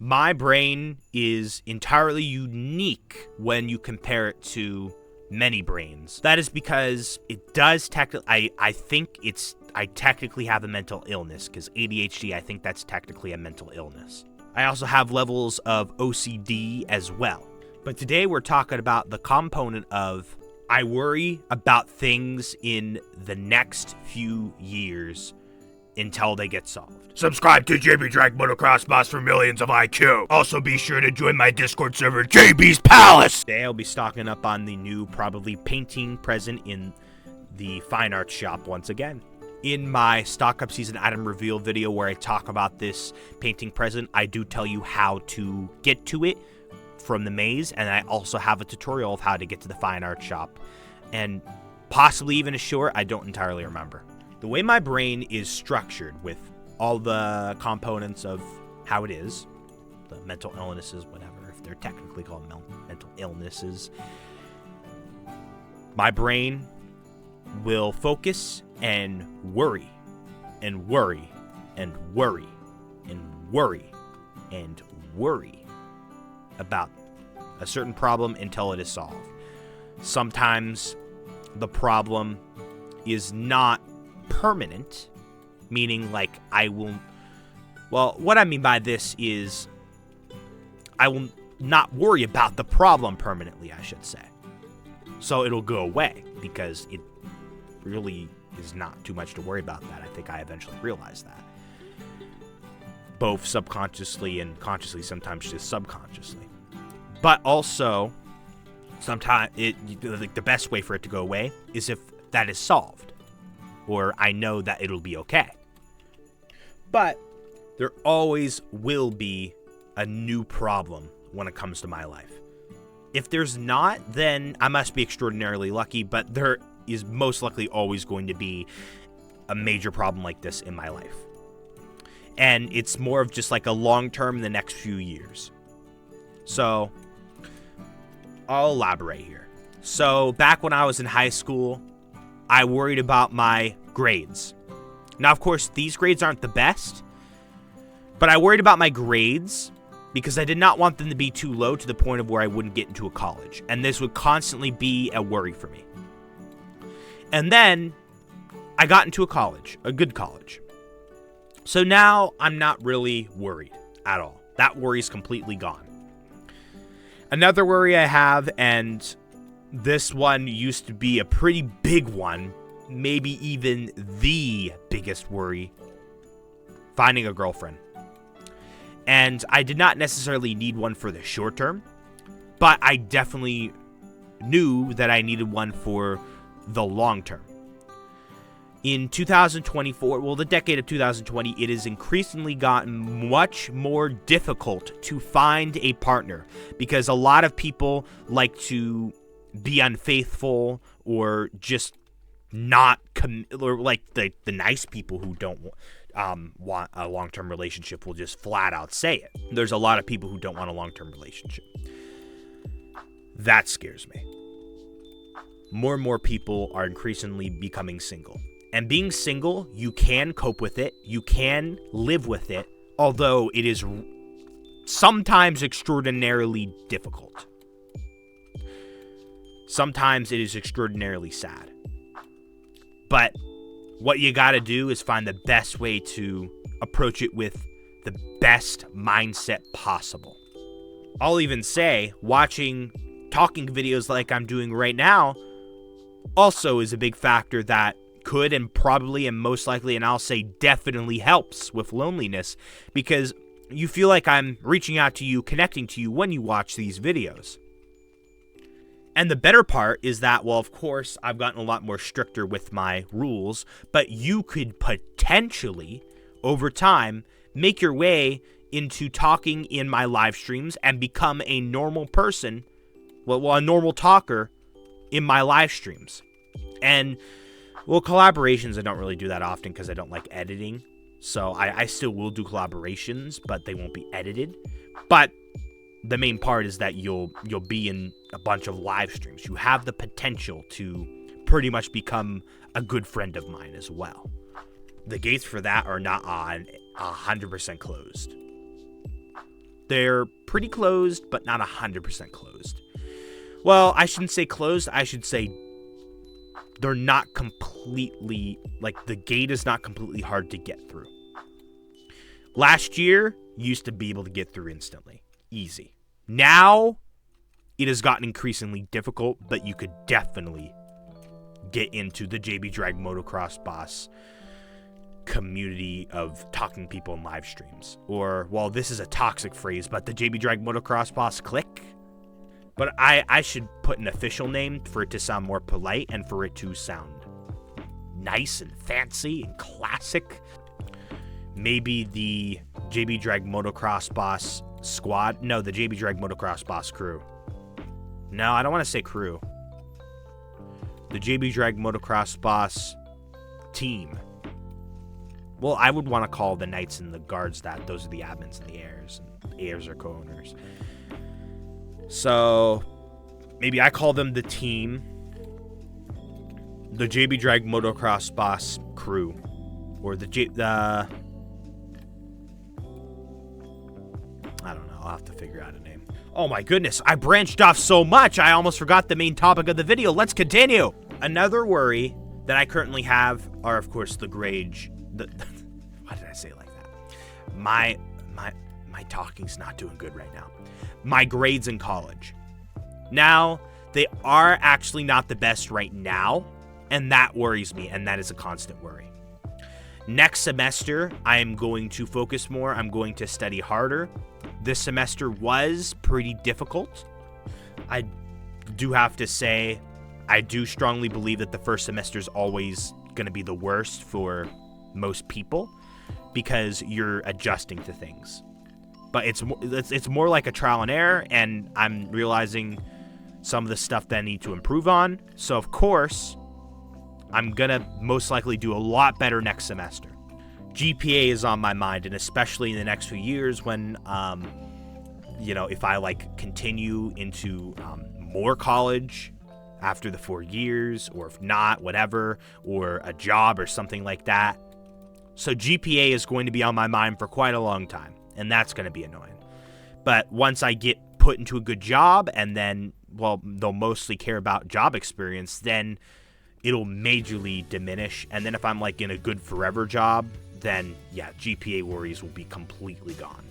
My brain is entirely unique when you compare it to many brains. That is because it does technically, I technically have a mental illness, because ADHD, I think that's technically a mental illness. I also have levels of OCD as well. But today we're talking about the component of I worry about things in the next few years until they get solved. Subscribe to JB dragmotoxboss for millions of IQ. Also be sure to join my Discord server, JB's Palace. Today I'll be stocking up on the new, probably painting present in the fine arts shop once again. In my stock up season item reveal video where I talk about this painting present, I do tell you how to get to it from the maze, and I also have a tutorial of how to get to the fine art shop, and possibly even a short, I don't entirely remember. The way my brain is structured with all the components of how it is, the mental illnesses, whatever, if they're technically called mental illnesses, my brain will focus and worry and worry and worry and worry and worry about a certain problem until it is solved. Sometimes the problem is not permanent, meaning like what I mean by this is I will not worry about the problem permanently, I should say. So it'll go away because it really is not too much to worry about that. I think I eventually realized that. Both subconsciously and consciously, sometimes just subconsciously. But also, sometimes the best way for it to go away is if that is solved, or I know that it'll be okay. But there always will be a new problem when it comes to my life. If there's not, then I must be extraordinarily lucky, but there is most likely always going to be a major problem like this in my life. And it's more of just like a long term in the next few years. So I'll elaborate here. So back when I was in high school, I worried about my grades. Now, of course, these grades aren't the best, but I worried about my grades because I did not want them to be too low to the point of where I wouldn't get into a college. And this would constantly be a worry for me. And then I got into a college, a good college. So now I'm not really worried at all. That worry is completely gone. Another worry I have, and this one used to be a pretty big one, maybe even the biggest worry, finding a girlfriend. And I did not necessarily need one for the short term, but I definitely knew that I needed one for the long term. In 2024, well, the decade of 2020, it has increasingly gotten much more difficult to find a partner because a lot of people like to be unfaithful or just not or like the nice people who don't want a long-term relationship will just flat out say it. There's a lot of people who don't want a long-term relationship. That scares me. More and more people are increasingly becoming single. And being single, you can cope with it. You can live with it, although it is sometimes extraordinarily difficult. Sometimes it is extraordinarily sad. But what you gotta do is find the best way to approach it with the best mindset possible. I'll even say, talking videos like I'm doing right now also is a big factor that could and probably and most likely, and I'll say definitely helps with loneliness, because you feel like I'm reaching out to you, connecting to you when you watch these videos. And the better part is that, well, of course, I've gotten a lot more stricter with my rules, but you could potentially, over time, make your way into talking in my live streams and become a normal person, a normal talker in my live streams. And, well, collaborations, I don't really do that often because I don't like editing. So I still will do collaborations, but they won't be edited. But the main part is that you'll be in a bunch of live streams. You have the potential to pretty much become a good friend of mine as well. The gates for that are not 100% closed. They're pretty closed, but not 100% closed. Well, I shouldn't say closed. I should say they're not completely, like, the gate is not completely hard to get through. Last year, you used to be able to get through instantly. Easy. Now, it has gotten increasingly difficult, but you could definitely get into the JB Drag Motocross Boss community of talking people in live streams. Or, well, this is a toxic phrase, but the JB Drag Motocross Boss clique. But I should put an official name for it to sound more polite and for it to sound nice and fancy and classic. Maybe the JB Drag Motocross Boss squad. No, the JB Drag Motocross Boss crew. No, I don't want to say crew. The JB Drag Motocross Boss team. Well, I would want to call the knights and the guards that. Those are the admins and the heirs. And the heirs are co-owners. So, maybe I call them the team. The JB Drag Motocross Boss crew. Or the I don't know. I'll have to figure out a name. Oh my goodness. I branched off so much. I almost forgot the main topic of the video. Let's continue. Another worry that I currently have are, of course, the grades. Why did I say it like that? My talking's not doing good right now. My grades in college. Now, they are actually not the best right now, and that worries me, and that is a constant worry. Next semester, I am going to focus more. I'm going to study harder. This semester was pretty difficult. I do have to say, I do strongly believe that the first semester is always going to be the worst for most people because you're adjusting to things. But it's more like a trial and error, and I'm realizing some of the stuff that I need to improve on. So, of course, I'm going to most likely do a lot better next semester. GPA is on my mind, and especially in the next few years when, if I, continue into more college after the 4 years, or if not, whatever, or a job or something like that. So GPA is going to be on my mind for quite a long time. And that's going to be annoying. But once I get put into a good job and then, well, they'll mostly care about job experience, then it'll majorly diminish. And then if I'm in a good forever job, then yeah, GPA worries will be completely gone.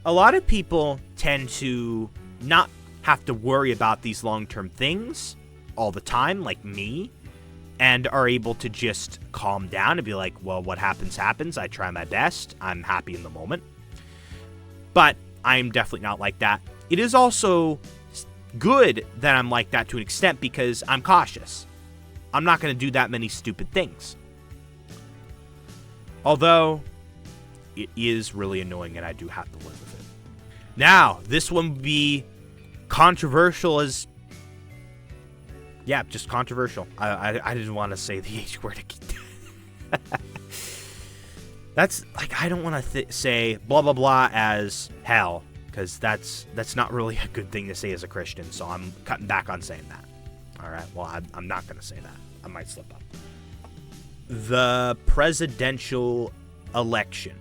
A lot of people tend to not have to worry about these long-term things all the time, like me, and are able to just calm down and be like, well, what happens, happens. I try my best. I'm happy in the moment. But I'm definitely not like that. It is also good that I'm like that to an extent because I'm cautious. I'm not going to do that many stupid things. Although, it is really annoying and I do have to live with it. Now, this one would be controversial as... Yeah, just controversial. I didn't want to say the H word again. That's, I don't want to say blah, blah, blah as hell, because that's not really a good thing to say as a Christian, so I'm cutting back on saying that. All right, well, I'm not going to say that. I might slip up. The presidential election.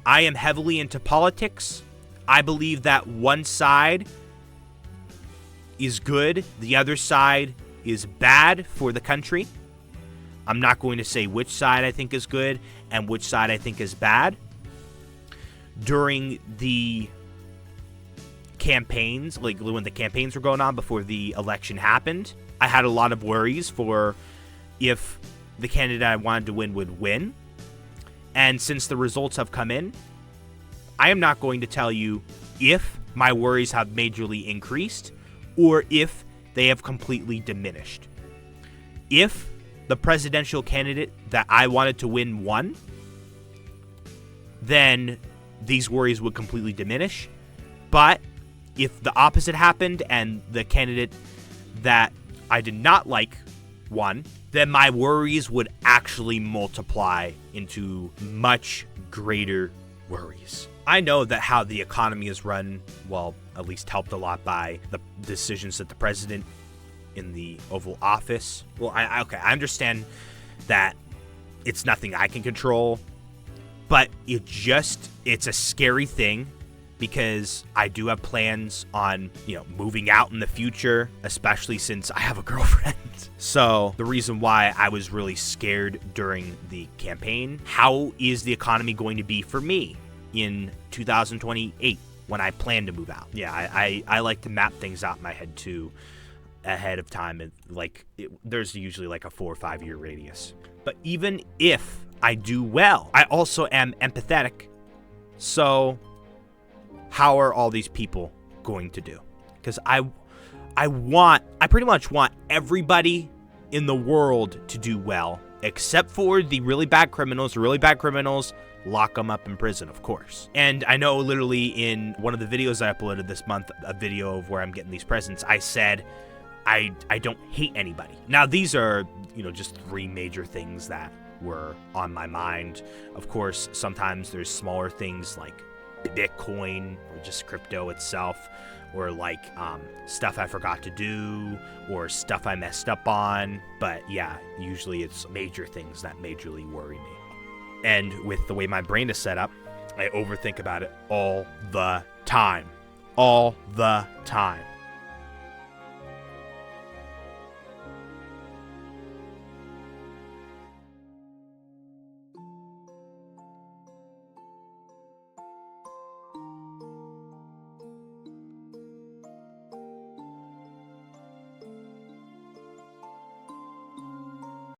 I am heavily into politics. I believe that one side is good, the other side is bad for the country. I'm not going to say which side I think is good and which side I think is bad. During the campaigns, when the campaigns were going on before the election happened, I had a lot of worries for if the candidate I wanted to win would win. And since the results have come in, I am not going to tell you if my worries have majorly increased or if they have completely diminished. If the presidential candidate that I wanted to win won, then these worries would completely diminish. But if the opposite happened and the candidate that I did not like won, then my worries would actually multiply into much greater worries. I know that how the economy is run, well, at least helped a lot by the decisions that the president in the Oval Office. Well, I understand that it's nothing I can control, but it's a scary thing because I do have plans on, moving out in the future, especially since I have a girlfriend. So the reason why I was really scared during the campaign, how is the economy going to be for me in 2028 when I plan to move out? Yeah, I like to map things out in my head too ahead of time. And there's usually like a 4 or 5 year radius. But even if I do well, I also am empathetic. So how are all these people going to do? Because I pretty much want everybody in the world to do well, except for the really bad criminals. The really bad criminals, lock them up in prison, of course. And I know literally in one of the videos I uploaded this month, a video of where I'm getting these presents, I said I don't hate anybody. Now these are, just 3 major things that were on my mind. Of course, sometimes there's smaller things like Bitcoin or just crypto itself, or like stuff I forgot to do or stuff I messed up on. But yeah, usually it's major things that majorly worry me. And with the way my brain is set up, I overthink about it all the time. All the time.